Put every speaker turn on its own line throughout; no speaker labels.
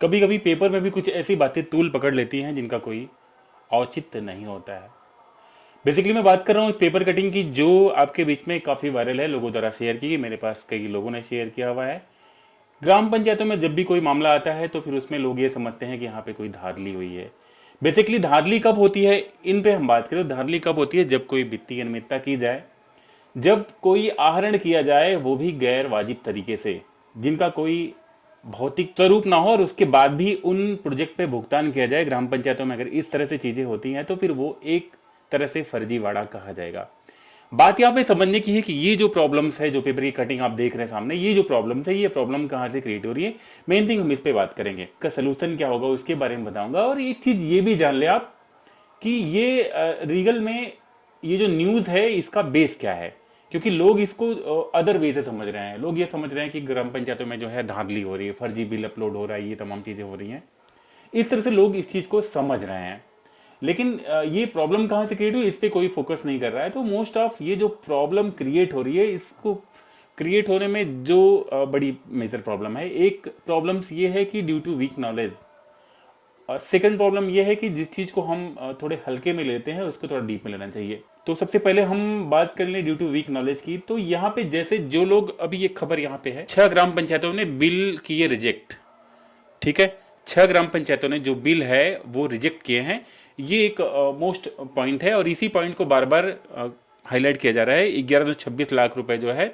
कभी कभी पेपर में भी कुछ ऐसी बातें तूल पकड़ लेती हैं जिनका कोई औचित्य नहीं होता है। बेसिकली मैं बात कर रहा हूँ इस पेपर कटिंग की जो आपके बीच में काफ़ी वायरल है, लोगों द्वारा शेयर की, मेरे पास कई लोगों ने शेयर किया हुआ है। ग्राम पंचायतों में जब भी कोई मामला आता है तो फिर उसमें लोग ये समझते हैं कि यहाँ पे कोई धांधली हुई है। बेसिकली धांधली कब होती है, इन पे हम बात करें, धांधली कब होती है? जब कोई वित्तीय अनियमितता की जाए, जब कोई आहरण किया जाए वो भी गैर वाजिब तरीके से, जिनका कोई भौतिक स्वरूप ना हो, और उसके बाद भी उन प्रोजेक्ट पे भुगतान किया जाए। ग्राम पंचायतों में अगर इस तरह से चीजें होती हैं तो फिर वो एक तरह से फर्जीवाड़ा कहा जाएगा। बात यहाँ पे समझने की है कि ये जो प्रॉब्लम्स है, जो पेपर की कटिंग आप देख रहे हैं सामने, ये जो प्रॉब्लम्स है, ये प्रॉब्लम कहाँ से क्रिएट हो रही है, मेन थिंग हम इस पे बात करेंगे। का सोल्यूशन क्या होगा उसके बारे में बताऊंगा। और एक चीज ये भी जान ले आप कि ये रीगल में ये जो न्यूज़ है इसका बेस क्या है, क्योंकि लोग इसको अदर वे से समझ रहे हैं। लोग ये समझ रहे हैं कि ग्राम पंचायतों में जो है धांधली हो रही है, फर्जी बिल अपलोड हो रहा है, ये तमाम चीज़ें हो रही हैं। इस तरह से लोग इस चीज़ को समझ रहे हैं, लेकिन ये प्रॉब्लम कहाँ से क्रिएट हुई इस पर कोई फोकस नहीं कर रहा है। तो मोस्ट ऑफ ये जो प्रॉब्लम क्रिएट हो रही है, इसको क्रिएट होने में जो बड़ी मेजर प्रॉब्लम है, एक प्रॉब्लम्स ये है कि due to weak knowledge. Second problem यह है कि जिस चीज़ को हम थोड़े हल्के में लेते हैं उसको थोड़ा डीप में लेना चाहिए। तो सबसे पहले हम बात कर लें ड्यू टू वीक नॉलेज की। तो यहाँ पे जैसे जो लोग, अभी ये खबर यहाँ पे है, 6 ग्राम पंचायतों ने बिल किए रिजेक्ट। ठीक है, 6 ग्राम पंचायतों ने जो बिल है वो रिजेक्ट किए हैं। ये एक मोस्ट पॉइंट है और इसी पॉइंट को बार बार हाईलाइट किया जा रहा है। 1126 लाख रुपए जो है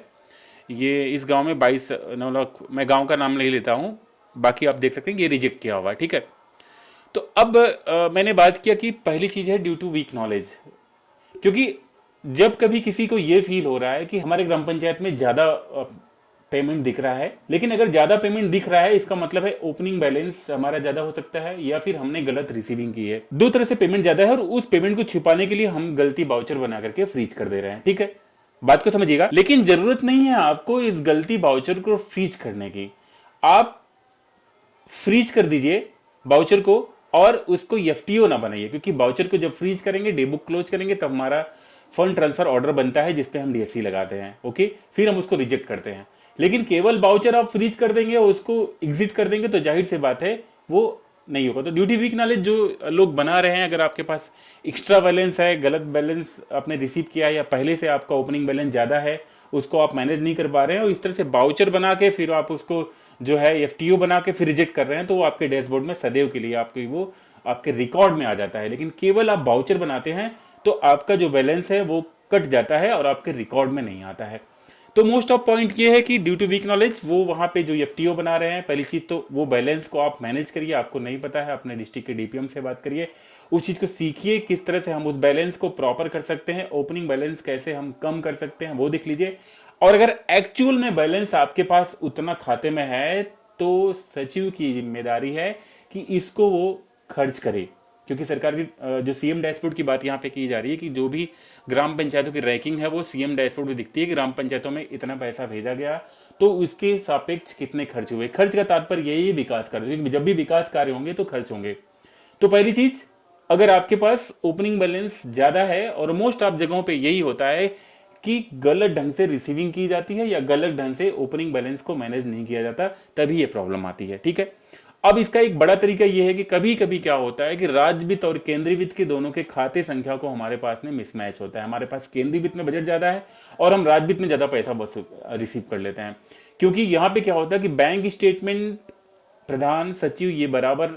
ये इस गांव में 22 9 लाख, मैं गांव का नाम नहीं लेता हूँ, बाकी आप देख सकते हैं ये रिजेक्ट किया हुआ है। ठीक है, तो अब मैंने बात किया कि पहली चीज है ड्यू टू वीक नॉलेज। क्योंकि जब कभी किसी को यह फील हो रहा है कि हमारे ग्राम पंचायत में ज्यादा पेमेंट दिख रहा है, लेकिन अगर ज्यादा पेमेंट दिख रहा है इसका मतलब है ओपनिंग बैलेंस हमारा ज्यादा हो सकता है या फिर हमने गलत रिसीविंग की है। दो तरह से पेमेंट ज्यादा है और उस पेमेंट को छिपाने के लिए हम गलती बाउचर बना करके फ्रीज कर दे रहे हैं। ठीक है, बात को समझिएगा। लेकिन जरूरत नहीं है आपको इस गलती बाउचर को फ्रीज करने की। आप फ्रीज कर दीजिए बाउचर को और उसको एफटीओ ना बनाइए, क्योंकि बाउचर को जब फ्रीज करेंगे, डे बुक क्लोज करेंगे, तब हमारा फंड ट्रांसफर ऑर्डर बनता है जिसपे हम डीएससी लगाते हैं। ओके, फिर हम उसको रिजेक्ट करते हैं। लेकिन केवल बाउचर आप फ्रीज कर देंगे और उसको एग्जिट कर देंगे तो जाहिर सी बात है वो नहीं होगा। तो ड्यूटी वीक नॉलेज जो लोग बना रहे हैं, अगर आपके पास एक्स्ट्रा बैलेंस है, गलत बैलेंस आपने रिसीव किया है या पहले से आपका ओपनिंग बैलेंस ज्यादा है, उसको आप मैनेज नहीं कर पा रहे हैं और इस तरह से बाउचर बना के फिर आप उसको जो है एफटीओ बना के फिर रिजेक्ट कर रहे हैं, तो वो आपके डैशबोर्ड में सदैव के लिए आपके वो आपके रिकॉर्ड में आ जाता है। लेकिन केवल आप बाउचर बनाते हैं तो आपका जो बैलेंस है वो कट जाता है और आपके रिकॉर्ड में नहीं आता है। तो मोस्ट ऑफ पॉइंट ये है कि ड्यू टू वीक नॉलेज वो वहां पे जो एफटीओ बना रहे हैं, पहली चीज तो वो बैलेंस को आप मैनेज करिए। आपको नहीं पता है, अपने डिस्ट्रिक्ट के डीपीएम से बात करिए, उस चीज को सीखिए किस तरह से हम उस बैलेंस को प्रॉपर कर सकते हैं, ओपनिंग बैलेंस कैसे हम कम कर सकते हैं वो देख लीजिए। और अगर एक्चुअल में बैलेंस आपके पास उतना खाते में है तो सचिव की जिम्मेदारी है कि इसको वो खर्च करे। क्योंकि सरकार की जो सीएम डैशबोर्ड की बात यहाँ पे की जा रही है कि जो भी ग्राम पंचायतों की रैंकिंग है वो सीएम डैशबोर्ड में दिखती है कि ग्राम पंचायतों में इतना पैसा भेजा गया तो उसके सापेक्ष कितने खर्च हुए। खर्च का तात्पर्य यही विकास कार्य, जब भी विकास कार्य होंगे तो खर्च होंगे। तो पहली चीज, अगर आपके पास ओपनिंग बैलेंस ज्यादा है, और मोस्ट ऑफ जगहों पे यही होता है कि गलत ढंग से रिसीविंग की जाती है या गलत ढंग से ओपनिंग बैलेंस को मैनेज नहीं किया जाता, तभी ये प्रॉब्लम आती है। ठीक है, अब इसका एक बड़ा तरीका यह है कि कभी कभी क्या होता है कि राज्य वित्त और केंद्रीय वित्त के दोनों के खाते संख्या को हमारे पास में मिसमैच होता है। हमारे पास केंद्रीय वित्त में बजट ज्यादा है और हम राज्य वित्त में ज्यादा पैसा रिसीव कर लेते हैं। क्योंकि यहां पे क्या होता है कि बैंक स्टेटमेंट, प्रधान सचिव, ये बराबर,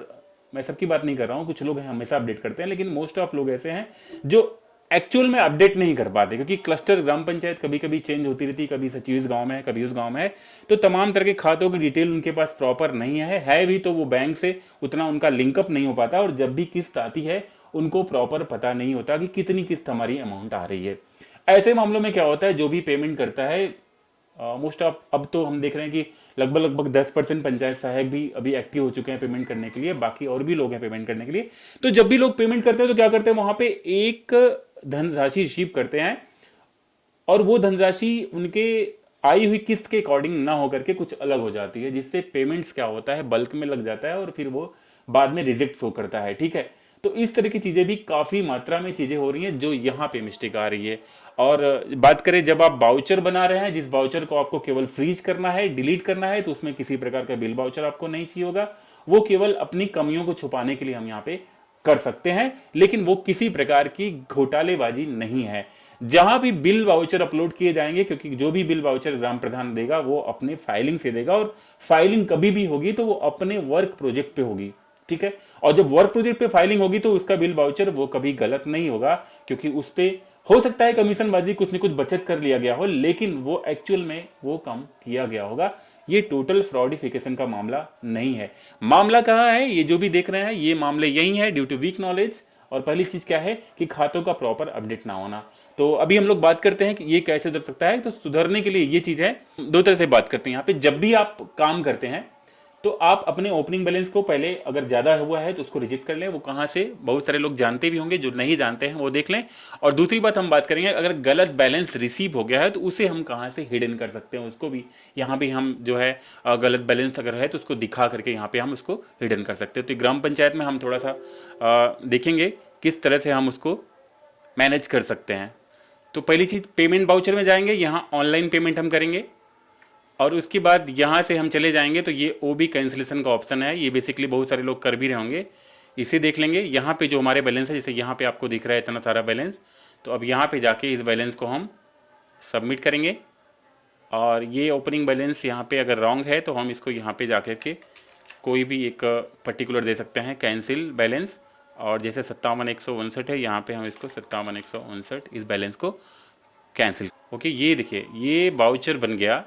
मैं सबकी बात नहीं कर रहा हूं, कुछ लोग हैं हमेशा अपडेट करते हैं, लेकिन मोस्ट ऑफ लोग ऐसे हैं जो एक्चुअल में अपडेट नहीं कर पाते, क्योंकि क्लस्टर ग्राम पंचायत कभी कभी चेंज होती रहती है, कभी सचिव इस गांव में है, कभी उस गांव में है, तो तमाम तरह के खातों की डिटेल उनके पास प्रॉपर नहीं है भी तो वो बैंक से उतना उनका लिंकअप नहीं हो पाता, और जब भी किस्त आती है उनको प्रॉपर पता नहीं होता कि कितनी किस्त हमारी अमाउंट आ रही है। ऐसे मामलों में क्या होता है, जो भी पेमेंट करता है मोस्ट ऑफ, अब तो हम देख रहे हैं कि लगभग 10% पंचायत सहायक भी अभी एक्टिव हो चुके हैं पेमेंट करने के लिए, बाकी और भी लोग हैं पेमेंट करने के लिए। तो जब भी लोग पेमेंट करते हैं तो क्या करते हैं, वहां पे एक धनराशि रिसीव करते हैं और वो धनराशि उनके आई हुई किस्त के अकॉर्डिंग ना होकर के कुछ अलग हो जाती है, जिससे पेमेंट्स क्या होता है बल्क में लग जाता है और फिर वो बाद में रिजेक्ट शो करता है। ठीक है, तो इस तरह की चीजें भी काफी मात्रा में चीजें हो रही हैं जो यहाँ पे मिस्टेक आ रही है। और बात करें, जब आप बाउचर बना रहे हैं, जिस बाउचर को आपको केवल फ्रीज करना है, डिलीट करना है, तो उसमें किसी प्रकार का बिल बाउचर आपको नहीं चाहिए होगा। वो केवल अपनी कमियों को छुपाने के लिए हम यहाँ पे कर सकते हैं, लेकिन वो किसी प्रकार की घोटालेबाजी नहीं है। जहां भी बिल वाउचर अपलोड किए जाएंगे, क्योंकि जो भी बिल वाउचर ग्राम प्रधान देगा वो अपने फाइलिंग से देगा, और फाइलिंग कभी भी होगी तो वो अपने वर्क प्रोजेक्ट पे होगी, ठीक है। और जब वर्क प्रोजेक्ट पे फाइलिंग होगी तो उसका बिल वाउचर वो कभी गलत नहीं होगा, क्योंकि उस पे हो सकता है कमीशन बाजी कुछ न कुछ बचत कर लिया गया हो, लेकिन वो एक्चुअल में वो कम किया गया होगा। ये टोटल फ्रॉडिफिकेशन का मामला नहीं है। मामला कहाँ है, ये जो भी देख रहे हैं ये मामले यही है, ड्यू टू वीक नॉलेज। और पहली चीज क्या है कि खातों का प्रॉपर अपडेट ना होना। तो अभी हम लोग बात करते हैं कि ये कैसे सुधर सकता है। तो सुधरने के लिए ये चीज है, दो तरह से बात करते हैं यहाँ पे। जब भी आप काम करते हैं तो आप अपने ओपनिंग बैलेंस को पहले अगर ज्यादा हुआ है तो उसको रिजेक्ट कर लें। वो कहाँ से, बहुत सारे लोग जानते भी होंगे, जो नहीं जानते हैं वो देख लें। और दूसरी बात हम बात करेंगे, अगर गलत बैलेंस रिसीव हो गया है तो उसे हम कहाँ से हिडन कर सकते हैं, उसको भी यहाँ पे हम जो है गलत बैलेंस अगर है तो उसको दिखा करके यहाँ पे हम उसको हिडन कर सकते हैं। तो ग्राम पंचायत में हम थोड़ा सा देखेंगे किस तरह से हम उसको मैनेज कर सकते हैं। तो पहली चीज़, पेमेंट वाउचर में जाएंगे, यहाँ ऑनलाइन पेमेंट हम करेंगे, और उसके बाद यहाँ से हम चले जाएंगे तो ये ओबी कैंसिलेशन का ऑप्शन है। ये बेसिकली बहुत सारे लोग कर भी रहे होंगे, इसे देख लेंगे। यहाँ पे जो हमारे बैलेंस है, जैसे यहाँ पे आपको दिख रहा है इतना सारा बैलेंस, तो अब यहाँ पे जाके इस बैलेंस को हम सबमिट करेंगे। और ये ओपनिंग बैलेंस यहाँ पे अगर रॉन्ग है तो हम इसको यहाँ पे जाकर के कोई भी एक पर्टिकुलर दे सकते हैं, कैंसिल बैलेंस। और जैसे 57,159 है, यहाँ पे हम इसको 57,159 इस बैलेंस को कैंसिल। ओके, ये देखिए ये वाउचर बन गया।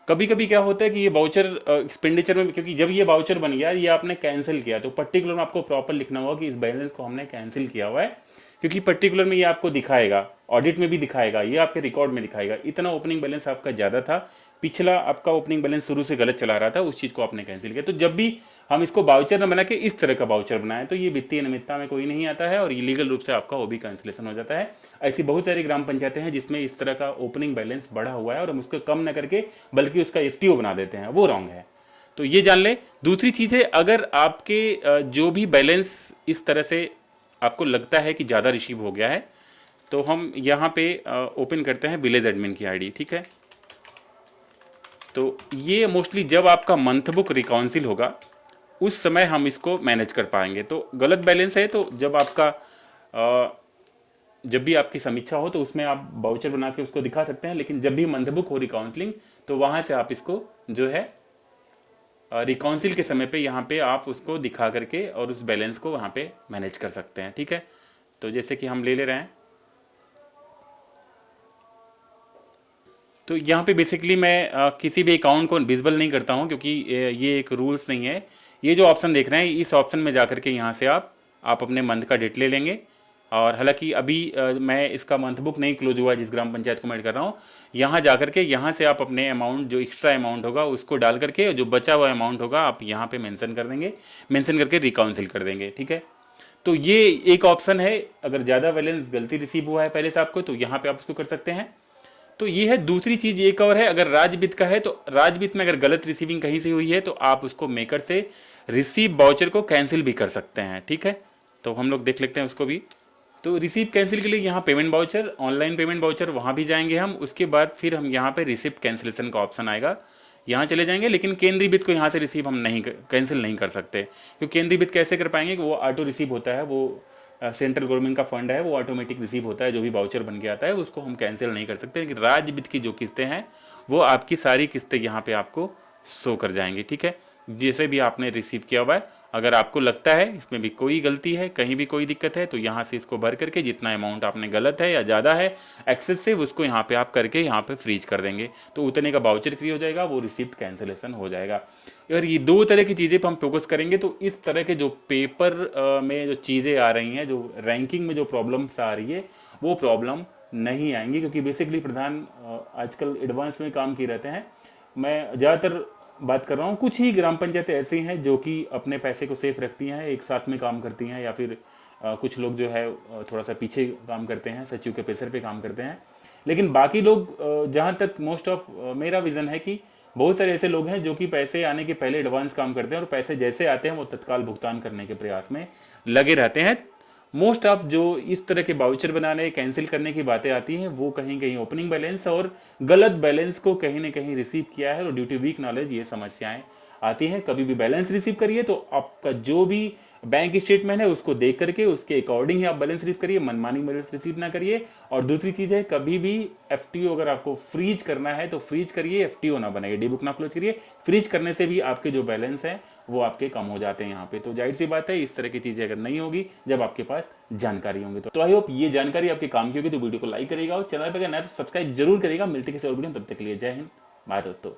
कभी कभी क्या होता है कि ये वाउचर एक्सपेंडिचर में, क्योंकि जब ये वाउचर बन गया, ये आपने कैंसिल किया, तो पर्टिकुलर में आपको प्रॉपर लिखना होगा कि इस बैलेंस को हमने कैंसिल किया हुआ है, क्योंकि पर्टिकुलर में ये आपको दिखाएगा, ऑडिट में भी दिखाएगा, ये आपके रिकॉर्ड में दिखाएगा इतना ओपनिंग बैलेंस आपका ज़्यादा था, पिछला आपका ओपनिंग बैलेंस शुरू से गलत चला रहा था, उस चीज़ को आपने कैंसिल किया। तो जब भी हम इसको वाउचर न बना के इस तरह का वाउचर बनाएं तो ये वित्तीय अनियमितता में कोई नहीं आता है, और इलीगल रूप से आपका वो भी कैंसिलेशन हो जाता है। ऐसी बहुत सारी ग्राम पंचायतें हैं जिसमें इस तरह का ओपनिंग बैलेंस बढ़ा हुआ है और हम उसको कम न करके बल्कि उसका एफटीओ बना देते हैं, वो रॉन्ग है। तो ये जान ले। दूसरी चीज़ है, अगर आपके जो भी बैलेंस इस तरह से आपको लगता है कि ज़्यादा रिसीव हो गया है, तो हम यहाँ पे ओपन करते हैं विलेज एडमिन की आईडी, ठीक है। तो ये मोस्टली जब आपका मंथ बुक रिकाउंसिल होगा उस समय हम इसको मैनेज कर पाएंगे। तो गलत बैलेंस है तो जब भी आपकी समीक्षा हो तो उसमें आप वाउचर बना के उसको दिखा सकते हैं, लेकिन जब भी मंथ बुक हो रिकाउंसलिंग तो वहाँ से आप इसको जो है रिकाउंसिल के समय पे यहाँ पे आप उसको दिखा करके और उस बैलेंस को वहाँ पे मैनेज कर सकते हैं, ठीक है। तो जैसे कि हम ले रहे हैं, तो यहाँ पे बेसिकली मैं किसी भी अकाउंट को विजिबल नहीं करता हूँ, क्योंकि ये एक रूल्स नहीं है। ये जो ऑप्शन देख रहे हैं, इस ऑप्शन में जा करके यहाँ से आप अपने मंथ का डेट ले लेंगे। और हालांकि अभी मैं इसका मंथ बुक नहीं क्लोज हुआ है जिस ग्राम पंचायत को मैं कर रहा हूँ, यहाँ जा करके यहाँ से आप अपने अमाउंट जो एक्स्ट्रा अमाउंट होगा उसको डाल करके जो बचा हुआ अमाउंट होगा आप यहाँ पे मेंशन कर देंगे, मेंशन करके रिकाउंसिल कर देंगे, ठीक है। तो ये एक ऑप्शन है, अगर ज़्यादा बैलेंस गलती रिसीव हुआ है पहले से आपको तो यहाँ पे आप उसको कर सकते हैं। तो ये है। दूसरी चीज़ एक और है, अगर राजवित्त का है तो राजवित्त में अगर गलत रिसीविंग कहीं से हुई है तो आप उसको मेकर से रिसीव वाउचर को कैंसिल भी कर सकते हैं, ठीक है। तो हम लोग देख लेते हैं उसको भी। तो रिसीव कैंसिल के लिए यहाँ payment voucher, online payment voucher, वहाँ भी जाएंगे हम। उसके बाद फिर हम यहाँ पे रिसिप्ट कैंसिलेशन का ऑप्शन आएगा, यहाँ चले जाएंगे। लेकिन केंद्रीय वित्त को यहाँ से रिसीव हम नहीं कैंसिल नहीं कर सकते, क्योंकि केंद्रीय वित्त कैसे कर पाएंगे कि वो ऑटो रिसीव होता है, वो सेंट्रल गवर्नमेंट का फंड है, वो ऑटोमेटिक रिसीव होता है, जो भी वाउचर बन के आता है उसको हम कैंसिल नहीं कर सकते। लेकिन राज्य वित्त की जो किस्तें हैं वो आपकी सारी किस्तें यहाँ पे आपको शो कर जाएंगी, ठीक है, जैसे भी आपने रिसीव किया हुआ है। अगर आपको लगता है इसमें भी कोई गलती है, कहीं भी कोई दिक्कत है, तो यहाँ से इसको भर करके जितना अमाउंट आपने गलत है या ज़्यादा है एक्सेसिव, उसको यहाँ पे आप करके यहाँ पे फ्रीज कर देंगे, तो उतने का वाउचर फ्री हो जाएगा, वो रिसिप्ट कैंसिलेशन हो जाएगा। अगर ये दो तरह की चीज़ें पर हम फोकस करेंगे तो इस तरह के जो पेपर में जो चीज़ें आ रही हैं, जो रैंकिंग में जो प्रॉब्लम्स आ रही है वो प्रॉब्लम नहीं आएंगी, क्योंकि बेसिकली प्रधान आजकल एडवांस में काम किए रहते हैं। मैं ज़्यादातर बात कर रहा हूँ, कुछ ही ग्राम पंचायतें ऐसी हैं जो कि अपने पैसे को सेफ रखती हैं, एक साथ में काम करती हैं, या फिर कुछ लोग जो है थोड़ा सा पीछे काम करते हैं, सचिव के प्रेशर पे काम करते हैं। लेकिन बाकी लोग जहाँ तक मोस्ट ऑफ मेरा विज़न है कि बहुत सारे ऐसे लोग हैं जो कि पैसे आने के पहले एडवांस काम करते हैं और पैसे जैसे आते हैं वो तत्काल भुगतान करने के प्रयास में लगे रहते हैं। मोस्ट ऑफ जो इस तरह के वाउचर बनाने कैंसिल करने की बातें आती हैं वो कहीं कहीं ओपनिंग बैलेंस और गलत बैलेंस को कहीं ना कहीं रिसीव किया है, और ड्यू टू वीक नॉलेज ये समस्याएं आती है, कभी भी बैलेंस रिसीव करिए तो आपका जो भी बैंक स्टेटमेंट है उसको देख करके उसके अकॉर्डिंग ही आप बैलेंस रिसीव करिए, मनमानी बैलेंस रिसीव ना करिए। और दूसरी चीज है, कभी भी एफटीओ अगर आपको फ्रीज करना है तो फ्रीज करिए, एफटीओ ना बनाइए, डी बुक ना क्लोज करिए। फ्रीज करने से भी आपके जो बैलेंस है वो आपके कम हो जाते हैं यहाँ पे। तो जाहिर सी बात है इस तरह की चीजें अगर नहीं होगी जब आपके पास जानकारी होंगी। तो आई होप ये जानकारी आपके काम की होगी। तो वीडियो को लाइक करेगा और चैनल पर अगर नया तो सब्सक्राइब जरूर करेगा। मिलते किसी और वीडियो में, तब तक के लिए जय हिंद, बाय दोस्तों।